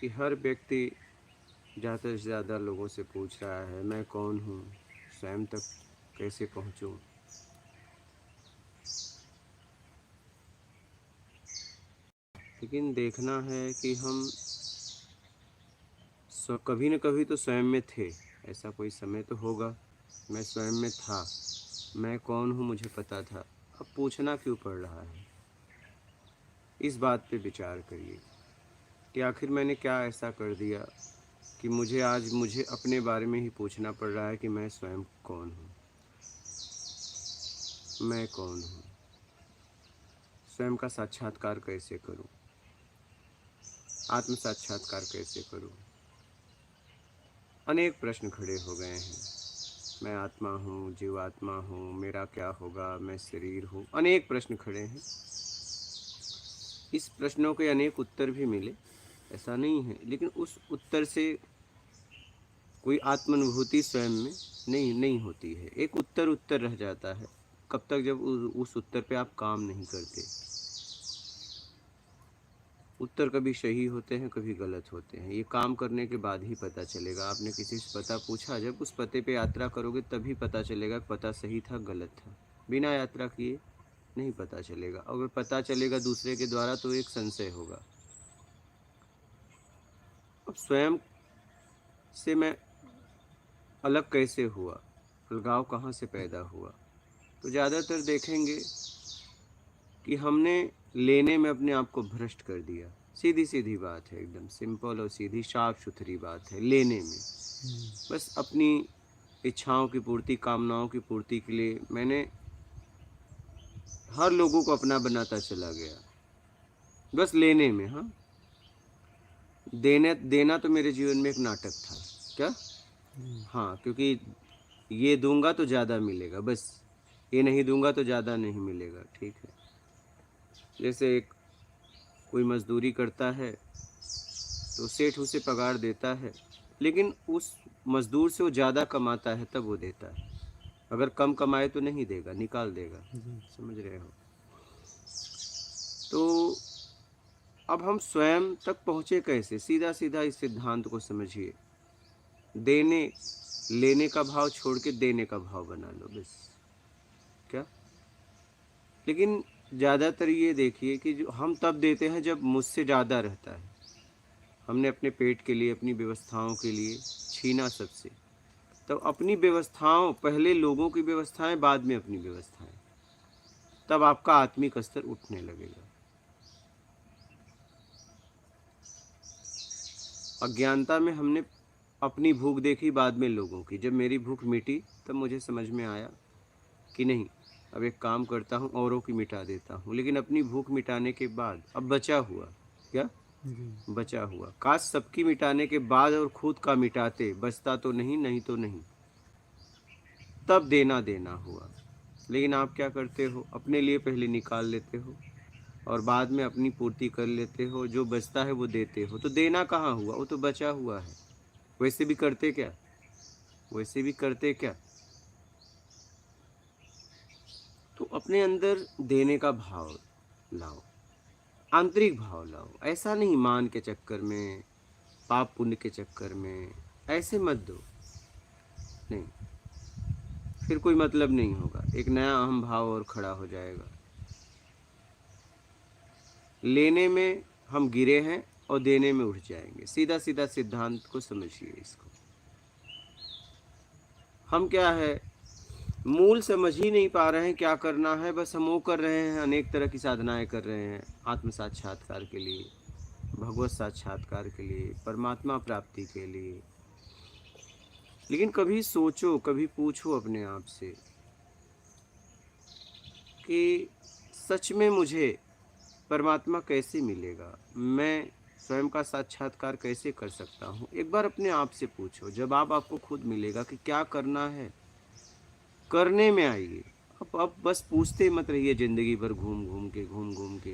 कि हर व्यक्ति ज़्यादा से ज़्यादा लोगों से पूछ रहा है मैं कौन हूँ, स्वयं तक कैसे पहुँचूँ। लेकिन देखना है कि हम कभी न कभी तो स्वयं में थे। ऐसा कोई समय तो होगा मैं स्वयं में था, मैं कौन हूँ मुझे पता था। अब पूछना क्यों पड़ रहा है? इस बात पे विचार करिए कि आखिर मैंने क्या ऐसा कर दिया कि मुझे अपने बारे में ही पूछना पड़ रहा है कि मैं स्वयं कौन हूँ, मैं कौन हूँ, स्वयं का साक्षात्कार कैसे करूँ, आत्म साक्षात्कार कैसे करूँ। अनेक प्रश्न खड़े हो गए हैं। मैं आत्मा हूँ, जीवात्मा हूँ, मेरा क्या होगा, मैं शरीर हूँ। अनेक प्रश्न खड़े हैं। इस प्रश्नों के अनेक उत्तर भी मिले, ऐसा नहीं है, लेकिन उस उत्तर से कोई आत्मानुभूति स्वयं में नहीं होती है। एक उत्तर रह जाता है। कब तक? जब उस उत्तर पे आप काम नहीं करते। उत्तर कभी सही होते हैं, कभी गलत होते हैं। ये काम करने के बाद ही पता चलेगा। आपने किसी से पता पूछा, जब उस पते पे यात्रा करोगे तभी पता चलेगा कि पता सही था गलत था। बिना यात्रा किए नहीं पता चलेगा। अगर पता चलेगा दूसरे के द्वारा तो एक संशय होगा। अब स्वयं से मैं अलग कैसे हुआ, अलगाव कहाँ से पैदा हुआ? तो ज़्यादातर देखेंगे कि हमने लेने में अपने आप को भ्रष्ट कर दिया। सीधी सीधी बात है, एकदम सिंपल और सीधी साफ सुथरी बात है। लेने में बस अपनी इच्छाओं की पूर्ति, कामनाओं की पूर्ति के लिए मैंने हर लोगों को अपना बनाता चला गया। बस लेने में। हाँ, देना तो मेरे जीवन में एक नाटक था। क्या? हाँ, क्योंकि ये दूंगा तो ज़्यादा मिलेगा, बस ये नहीं दूंगा तो ज़्यादा नहीं मिलेगा। ठीक है, जैसे एक कोई मजदूरी करता है तो सेठ उसे पगार देता है, लेकिन उस मजदूर से वो ज़्यादा कमाता है तब वो देता है। अगर कम कमाए तो नहीं देगा, निकाल देगा। समझ रहे हो? तो अब हम स्वयं तक पहुँचे कैसे? सीधा सीधा इस सिद्धांत को समझिए। देने लेने का भाव छोड़ के देने का भाव बना लो, बस। क्या? लेकिन ज़्यादातर ये देखिए कि जो हम तब देते हैं जब मुझसे ज़्यादा रहता है। हमने अपने पेट के लिए, अपनी व्यवस्थाओं के लिए छीना सबसे। तब अपनी व्यवस्थाओं, पहले लोगों की व्यवस्थाएं, बाद में अपनी व्यवस्थाएं, तब आपका आत्मिक स्तर उठने लगेगा। अज्ञानता में हमने अपनी भूख देखी, बाद में लोगों की। जब मेरी भूख मिटी तब मुझे समझ में आया कि नहीं, अब एक काम करता हूँ, औरों की मिटा देता हूँ। लेकिन अपनी भूख मिटाने के बाद अब बचा हुआ, क्या बचा हुआ, काश सबकी मिटाने के बाद और खुद का मिटाते, बचता तो नहीं, नहीं तो नहीं। तब देना देना हुआ। लेकिन आप क्या करते हो? अपने लिए पहले निकाल लेते हो और बाद में अपनी पूर्ति कर लेते हो। जो बचता है वो देते हो। तो देना कहाँ हुआ? वो तो बचा हुआ है। वैसे भी करते क्या? वैसे भी करते क्या? तो अपने अंदर देने का भाव लाओ, आंतरिक भाव लाओ। ऐसा नहीं मान के चक्कर में, पाप पुण्य के चक्कर में, ऐसे मत दो। नहीं, फिर कोई मतलब नहीं होगा। एक नया अहम भाव और खड़ा हो जाएगा। लेने में हम गिरे हैं और देने में उठ जाएंगे। सीधा सीधा सिद्धांत को समझिए इसको। हम क्या है, मूल समझ ही नहीं पा रहे हैं क्या करना है। बस हम वो कर रहे हैं, अनेक तरह की साधनाएं कर रहे हैं आत्म साक्षात्कार के लिए, भगवत साक्षात्कार के लिए, परमात्मा प्राप्ति के लिए। लेकिन कभी सोचो, कभी पूछो अपने आप से कि सच में मुझे परमात्मा कैसे मिलेगा, मैं स्वयं का साक्षात्कार कैसे कर सकता हूँ? एक बार अपने आप से पूछो। जवाब आपको खुद मिलेगा कि क्या करना है। करने में आइए। अब बस पूछते मत रहिए ज़िंदगी भर, घूम घूम के,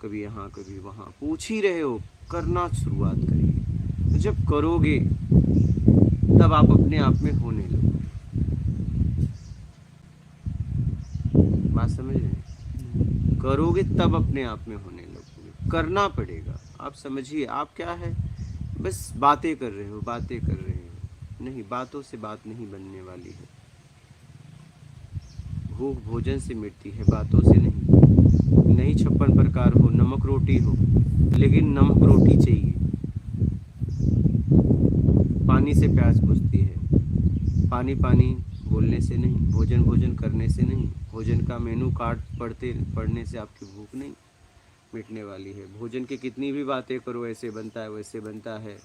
कभी यहाँ कभी वहाँ। पूछ ही रहे हो, करना शुरुआत करिए। तो जब करोगे तब आप अपने आप में होने लगोगे। बात समझ रहे हैं? करोगे तब अपने आप में होने लगोगे। करना पड़ेगा। आप समझिए, आप क्या है, बस बातें कर रहे हो, बातें कर रहे हो। नहीं, बातों से बात नहीं बनने वाली है। भूख भोजन से मिटती है, बातों से नहीं। नहीं 56 प्रकार हो, नमक रोटी हो, लेकिन नमक रोटी चाहिए। पानी से प्यास बुझती है, पानी पानी बोलने से नहीं, भोजन भोजन करने से नहीं, भोजन का मेनू कार्ड पढ़ने से आपकी भूख नहीं मिटने वाली है। भोजन की कितनी भी बातें करो, ऐसे बनता है वैसे बनता है,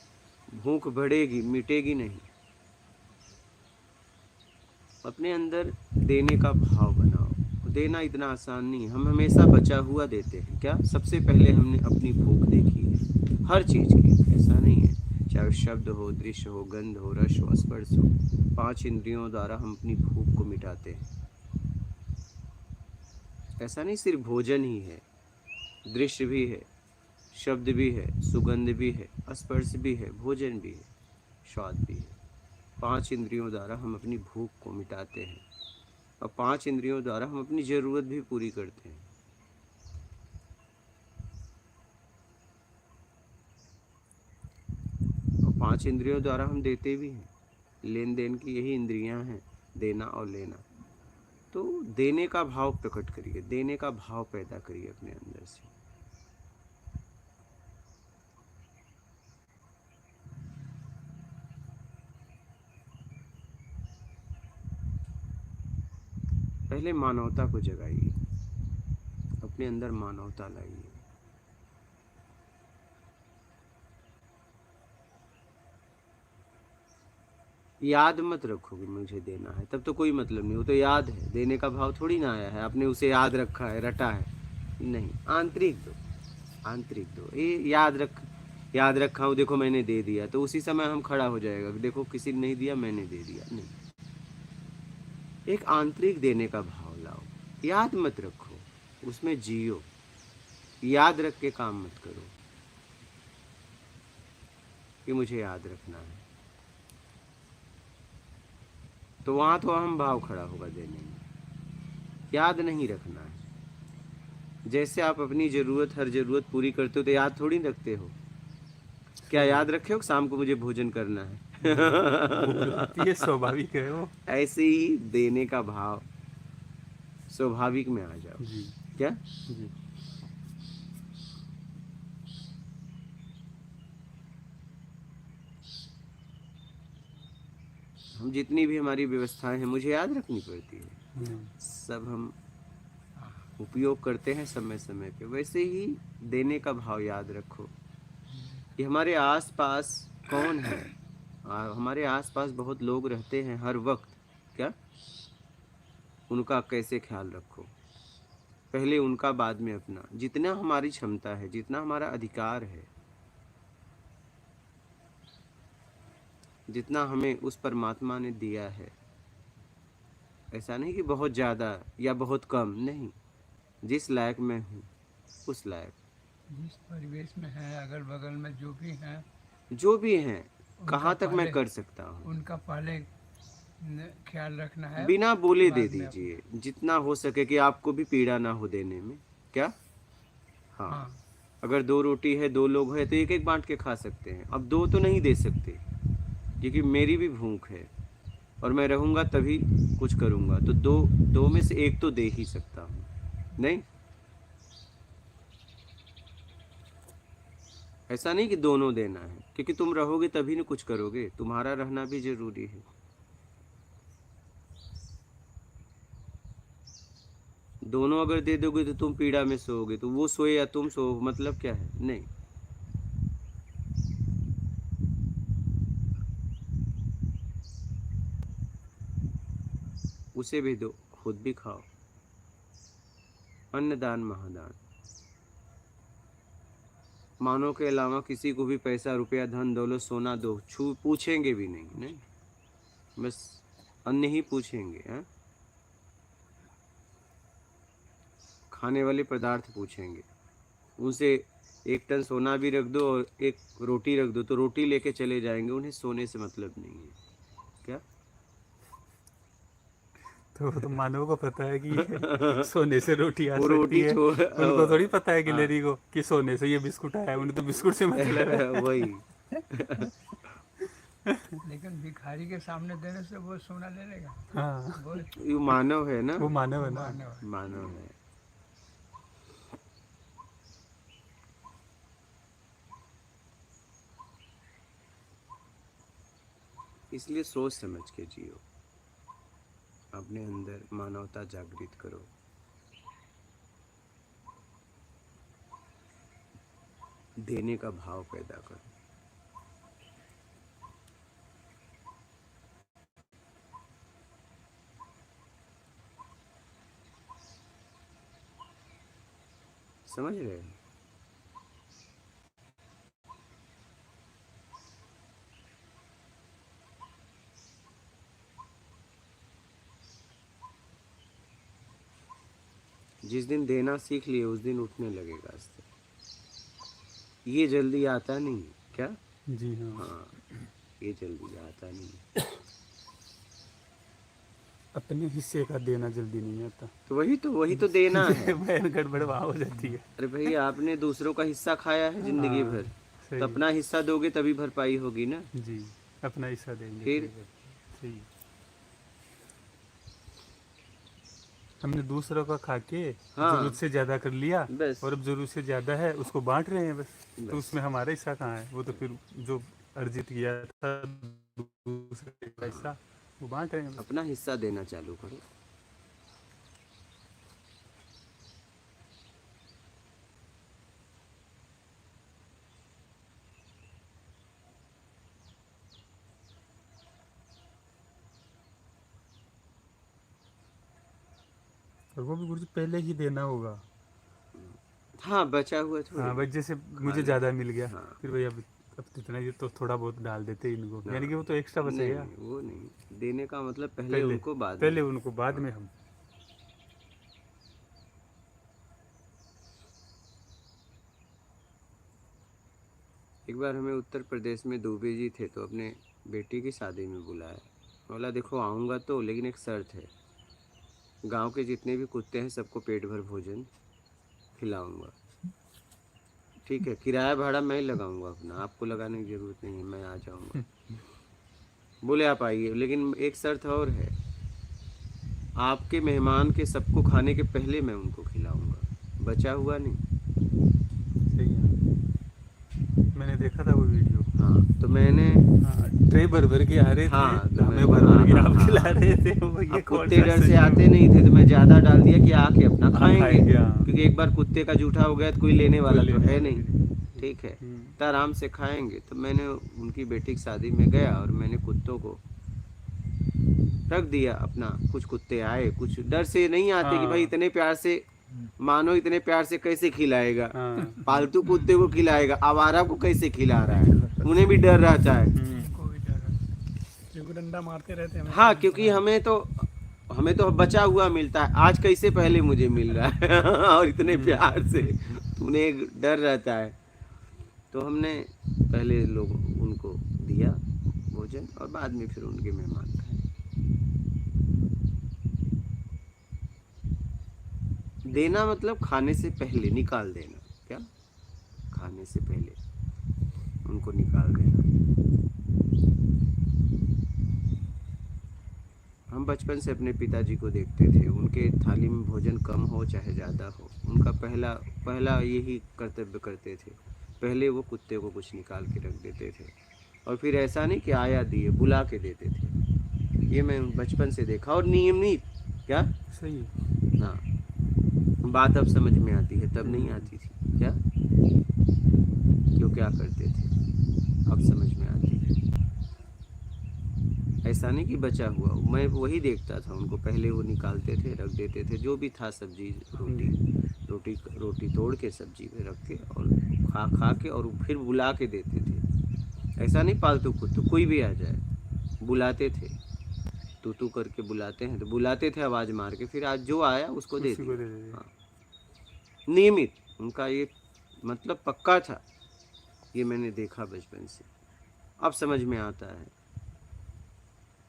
भूख बढ़ेगी, मिटेगी नहीं। अपने अंदर देने का भाव बनाओ। देना इतना आसान नहीं है। हम हमेशा बचा हुआ देते हैं। क्या? सबसे पहले हमने अपनी भूख देखी है, हर चीज़ की। ऐसा नहीं है, चाहे शब्द हो, दृश्य हो, गंध हो, रस हो, स्पर्श हो, 5 इंद्रियों द्वारा हम अपनी भूख को मिटाते हैं। ऐसा नहीं सिर्फ भोजन ही है, दृश्य भी है, शब्द भी है, सुगंध भी है, स्पर्श भी है, भोजन भी है, स्वाद भी है। 5 इंद्रियों द्वारा हम अपनी भूख को मिटाते हैं, और 5 इंद्रियों द्वारा हम अपनी ज़रूरत भी पूरी करते हैं। और 5 इंद्रियों द्वारा हम देते भी हैं। लेन देन की यही इंद्रियां हैं, देना और लेना। तो देने का भाव प्रकट करिए, देने का भाव पैदा करिए अपने अंदर से। पहले मानवता को जगाइए, अपने अंदर मानवता लाइए। याद मत रखो कि मुझे देना है, तब तो कोई मतलब नहीं। वो तो याद है, देने का भाव थोड़ी ना आया है, आपने उसे याद रखा है, रटा है। नहीं, आंतरिक दो, आंतरिक दो। ये याद रखा हूँ, देखो मैंने दे दिया, तो उसी समय हम खड़ा हो जाएगा, देखो किसी ने नहीं दिया, मैंने दे दिया। नहीं, एक आंतरिक देने का भाव लाओ। याद मत रखो, उसमें जियो। याद रख के काम मत करो कि मुझे याद रखना है, तो वहाँ तो अहम भाव खड़ा होगा देने में। याद नहीं रखना है। जैसे आप अपनी ज़रूरत, हर ज़रूरत पूरी करते हो, तो याद थोड़ी रखते हो। क्या याद रखे हो शाम को मुझे भोजन करना है? ये स्वाभाविक है वो। ऐसे ही देने का भाव स्वाभाविक में आ जाओ। जी क्या? जी। हम जितनी भी हमारी व्यवस्थाएं हैं, मुझे याद रखनी पड़ती है। सब हम उपयोग करते हैं समय समय पे। वैसे ही देने का भाव याद रखो कि हमारे आसपास कौन है। हमारे आसपास बहुत लोग रहते हैं हर वक्त। क्या? उनका कैसे ख्याल रखो, पहले उनका बाद में अपना। जितना हमारी क्षमता है, जितना हमारा अधिकार है, जितना हमें उस परमात्मा ने दिया है, ऐसा नहीं कि बहुत ज़्यादा या बहुत कम, नहीं। जिस लायक मैं हूँ उस लायक, जिस परिवेश में है, अगल बगल में जो भी हैं, जो भी हैं, उनका कहाँ तक मैं पहले कर सकता हूँ, उनका पहले ख्याल रखना है, बिना बोले दे बाद में अपना। दीजिए, जितना हो सके कि आपको भी पीड़ा ना हो देने में। क्या? हाँ। हाँ, अगर 2 रोटी है, 2 लोग हैं, तो एक एक बांट के खा सकते हैं। अब 2 तो नहीं दे सकते, क्योंकि मेरी भी भूख है और मैं रहूँगा तभी कुछ करूँगा। तो दो में से एक तो दे ही सकता हूँ, नहीं? ऐसा नहीं कि दोनों देना है, क्योंकि तुम रहोगे तभी ना कुछ करोगे, तुम्हारा रहना भी जरूरी है। दोनों अगर दे दोगे तो तुम पीड़ा में सोओगे, तो वो सोए या तुम सो, मतलब क्या है? नहीं। उसे भी दो, खुद भी खाओ। अन्नदान महादान। मानो के अलावा किसी को भी पैसा, रुपया, धन दौलत, सोना दो, छू पूछेंगे भी नहीं, नहीं, बस अन्न ही पूछेंगे। हैं? खाने वाले पदार्थ पूछेंगे। उनसे 1 टन सोना भी रख दो और 1 रोटी रख दो, तो रोटी लेके चले जाएंगे, उन्हें सोने से मतलब नहीं है। क्या? तो मानव को पता है कि सोने से रोटी आ वो सकती रोटी है, छोड़ उनको थोड़ी पता है हाँ। गिलहरी को कि सोने से ये बिस्कुट आया है। उन्हें तो बिस्कुट से मतलब है। वही, लेकिन भिखारी के सामने देने से वो सोना ले लेगा। हाँ, वो ये मानव है ना, वो मानव है ना। मानव है। मानव है। इसलिए सोच समझ के जियो, अपने अंदर मानवता जागृत करो। देने का भाव पैदा करो। समझ रहे हो? जिस दिन देना सीख लिए उस दिन उठने लगेगा आस्ते। ये जल्दी आता नहीं क्या? जी हाँ। हाँ, ये जल्दी आता नहीं। अपने हिस्से का देना जल्दी नहीं आता। तो वही तो देना है। बहन गड़बड़ वहाँ हो जाती है। अरे भाई, आपने दूसरों का हिस्सा खाया है जिंदगी हाँ, भर, सही तो है। अपना हिस्सा दोगे तभी भरपाई होगी ना। जी, अपना हिस्सा देंगे फिर तभी सही है। हमने दूसरों का खा के हाँ, ज़रूरत से ज़्यादा कर लिया, बस और अब ज़रूरत से ज़्यादा है उसको बांट रहे हैं बस। तो बस। उसमें हमारा हिस्सा कहाँ है? वो तो फिर जो अर्जित किया था दूसरे का हिस्सा वो बांट रहे हैं बस। अपना हिस्सा देना चालू करो। और वो भी गुरु जी पहले ही देना होगा। हाँ, बचा हुआ थोड़ी हाँ ना भाई, जैसे खा मुझे लो। ज़्यादा मिल गया, हाँ, फिर भाई अब इतना ही तो थोड़ा बहुत डाल देते इनको, हाँ, यानी कि वो तो एक्स्ट्रा बच नहीं गया। वो नहीं, देने का मतलब पहले पहले उनको बाद में पहले हम। उनको, बाद हाँ। में हम। एक बार हमें उत्तर प्रदेश में दुबे जी थे, तो अपने बेटी की शादी में बुलाया। बोला देखो आऊँगा तो, लेकिन एक शर्त है, गांव के जितने भी कुत्ते हैं सबको पेट भर भोजन खिलाऊंगा। ठीक है, किराया भाड़ा मैं ही लगाऊंगा अपना, आपको लगाने की ज़रूरत नहीं है, मैं आ जाऊंगा। बोले आप आइए, लेकिन एक शर्त और है, आपके मेहमान के सबको खाने के पहले मैं उनको खिलाऊंगा, बचा हुआ नहीं। सही है, मैंने देखा था वो वीडियो। हाँ, तो मैंने हाँ, ट्रे भर भर के आ रहे थे, हाँ, तो मैं हमें भर भर हाँ के हाँ आप खिला हाँ, रहे थे। वो ये अब कौन कुत्ते सा डर से सिस्टम आते है? नहीं थे, तो मैं ज़्यादा डाल दिया कि आके अपना खाएंगे, खाएंगे, हाँ। क्योंकि एक बार कुत्ते का जूठा हो गया तो कोई लेने कोई वाला तो लेने है वाला भी नहीं। नहीं। ठीक है, हम्म, तो आराम से खाएंगे। तो मैंने उनकी बेटी की शादी में गया और मैंने कुत्तों को रख दिया अपना। कुछ कुत्ते आए, कुछ डर से नहीं आते कि भाई हाँ इतने प्यार से, मानो इतने प्यार से कैसे खिलाएगा, हाँ। पालतू कुत्ते को खिलाएगा, आवारा को कैसे खिला रहा है, उन्हें भी डर रहता है। उनको भी डर है, क्योंकि डंडा मारते रहते हैं हाँ, हमेशा क्योंकि पता हमें तो बचा हुआ मिलता है, आज कैसे पहले मुझे मिल रहा है और इतने प्यार से, तो उन्हें एक डर रहता है। तो हमने पहले लोग उनको दिया भोजन और बाद में फिर उनके मेहमान खाए। देना मतलब खाने से पहले निकाल देना। क्या? खाने से पहले उनको निकाल देना। हम बचपन से अपने पिताजी को देखते थे, उनके थाली में भोजन कम हो चाहे ज़्यादा हो, उनका पहला पहला यही कर्तव्य करते थे, पहले वो कुत्ते को कुछ निकाल के रख देते थे। और फिर ऐसा नहीं कि आया दिए, बुला के देते थे। ये मैं बचपन से देखा, और नियमित। क्या? सही है। हाँ, बात अब समझ में आती है, तब नहीं आती थी। क्या? क्यों क्या करते थे, अब समझ में आती है। ऐसा नहीं कि बचा हुआ, मैं वही देखता था, उनको पहले वो निकालते थे, रख देते थे, जो भी था सब्जी रोटी, रोटी रोटी तोड़ के सब्जी में रख के और खा खा के, और फिर बुला के देते थे। ऐसा नहीं पालतू कुत्तू कोई भी आ जाए, बुलाते थे, तू तू करके बुलाते हैं, तो बुलाते थे आवाज़ मार के, फिर आज जो आया उसको दे उसी को दे दिया। दे। हाँ, नियमित उनका ये मतलब पक्का था। ये मैंने देखा बचपन से, अब समझ में आता है,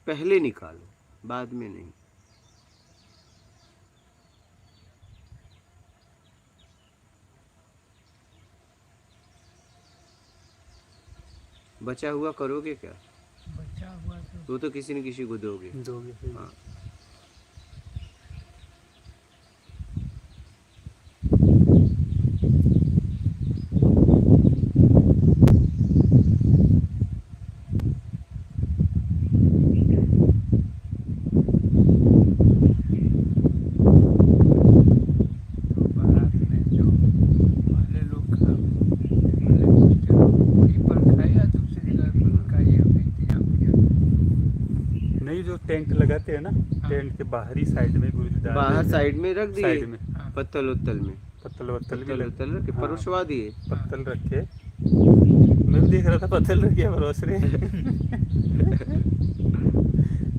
पहले निकालो बाद में नहीं। बचा हुआ करोगे क्या? बचा हुआ तो तो किसी न किसी को दोगे। दोगे, सही। हाँ। तो बारात में जो पहले लोग पहले कुत्ते लोग वहीं पर खाए या दूसरी जगह पर खाए, हमने इंतजाम किया। नहीं, जो टेंट लगाते हैं ना, हाँ। टेंट के बाहरी साइड में गुरुजी डाल बाहर देते हैं। साइड में रख दिए, साइड में हाँ। पत्तल उत्तल में, पत्तल वत्तल भी पत्तल लग, उत्तल रख के हाँ। परोसवा दिए। पत्तल रख के मैं भी देख रहा था, पत्तल रख के परोस रहे।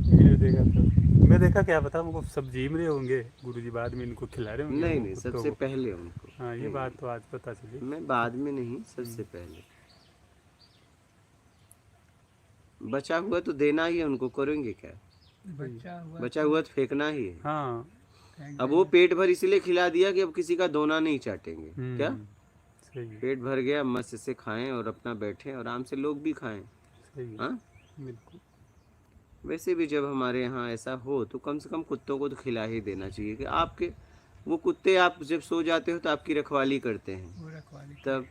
वीडियो देखा था मैं, देखा क्या पता वो सब जीम रहे होंगे गुरुजी, बाद में इनको खिला रहे होंगे नहीं वो नहीं, कुत्तों सबसे को। पहले उनको। हाँ, ये नहीं, बात तो आज पता चली। मैं बाद में नहीं, सबसे पहले। बचा हुआ तो देना ही है उनको, करेंगे क्या? बचा हुआ तो फेंकना ही है। हाँ। फेंक अब वो पेट भर इसलिए खिला दिया कि अब किसी का दोना नहीं चाटेंगे। क्या? सही है, पेट भर गया, मस्त से खाएं और अपना बैठें, आराम से लोग भी खाएं। सही है। हाँ। बिल्कुल। वैसे भी जब हमारे यहाँ ऐसा हो तो कम से कम कुत्तों को तो खिला ही देना चाहिए कि आपके वो कुत्ते, आप जब सो जाते हो तो आपकी रखवाली करते हैं। वो रखवाली तब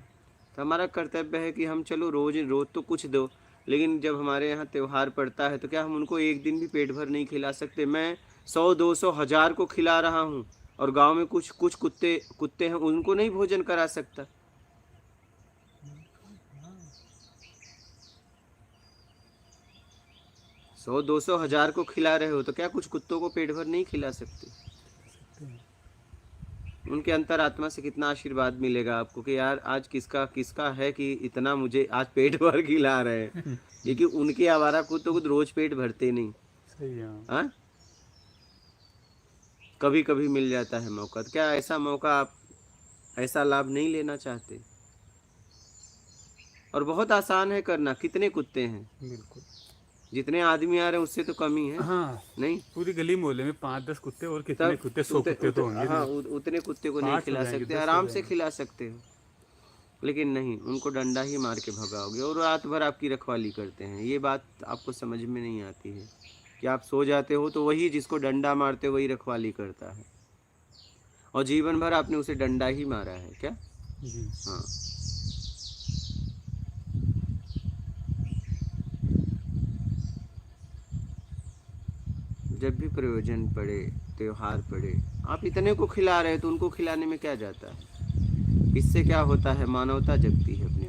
तो हमारा कर्तव्य है कि हम चलो रोज रोज तो कुछ दो, लेकिन जब हमारे यहाँ त्योहार पड़ता है तो क्या हम उनको एक दिन भी पेट भर नहीं खिला सकते? मैं 100 200 1000 को खिला रहा हूँ और गांव में कुछ कुछ कुत्ते कुत्ते हैं, उनको नहीं भोजन करा सकता। 100 200 1000 को खिला रहे हो तो क्या कुछ कुत्तों को पेट भर नहीं खिला सकते? उनके अंतरात्मा से कितना आशीर्वाद मिलेगा आपको कि यार आज किसका किसका है कि इतना मुझे आज पेट भर खिला रहे हैं। क्योंकि उनके आवारा कुत्तों को तो रोज पेट भरते नहीं। सही है। हाँ, कभी कभी मिल जाता है मौका, तो क्या ऐसा मौका आप ऐसा लाभ नहीं लेना चाहते? और बहुत आसान है करना। कितने कुत्ते हैं? बिल्कुल। जितने आदमी आ रहे हैं उससे तो कम ही है। हाँ, नहीं, पूरी गली मोहल्ले में 5-10 कुत्ते, और कितने तब कुत्ते, 100 कुत्ते तो होंगे। हाँ, उतने कुत्ते को नहीं 5 हो खिला जाएंगे, सकते, 10 हो आराम से जाएंगे। खिला सकते हो, लेकिन नहीं, उनको डंडा ही मार के भगाओगे और रात भर आपकी रखवाली करते हैं। ये बात आपको समझ में नहीं आती है कि आप सो जाते हो तो वही जिसको डंडा मारते हो वही रखवाली करता है, और जीवन भर आपने उसे डंडा ही मारा है। क्या? जी। हाँ। जब भी प्रयोजन पड़े, त्योहार पड़े, आप इतने को खिला रहे तो उनको खिलाने में क्या जाता है? इससे क्या होता है? मानवता जगती है अपने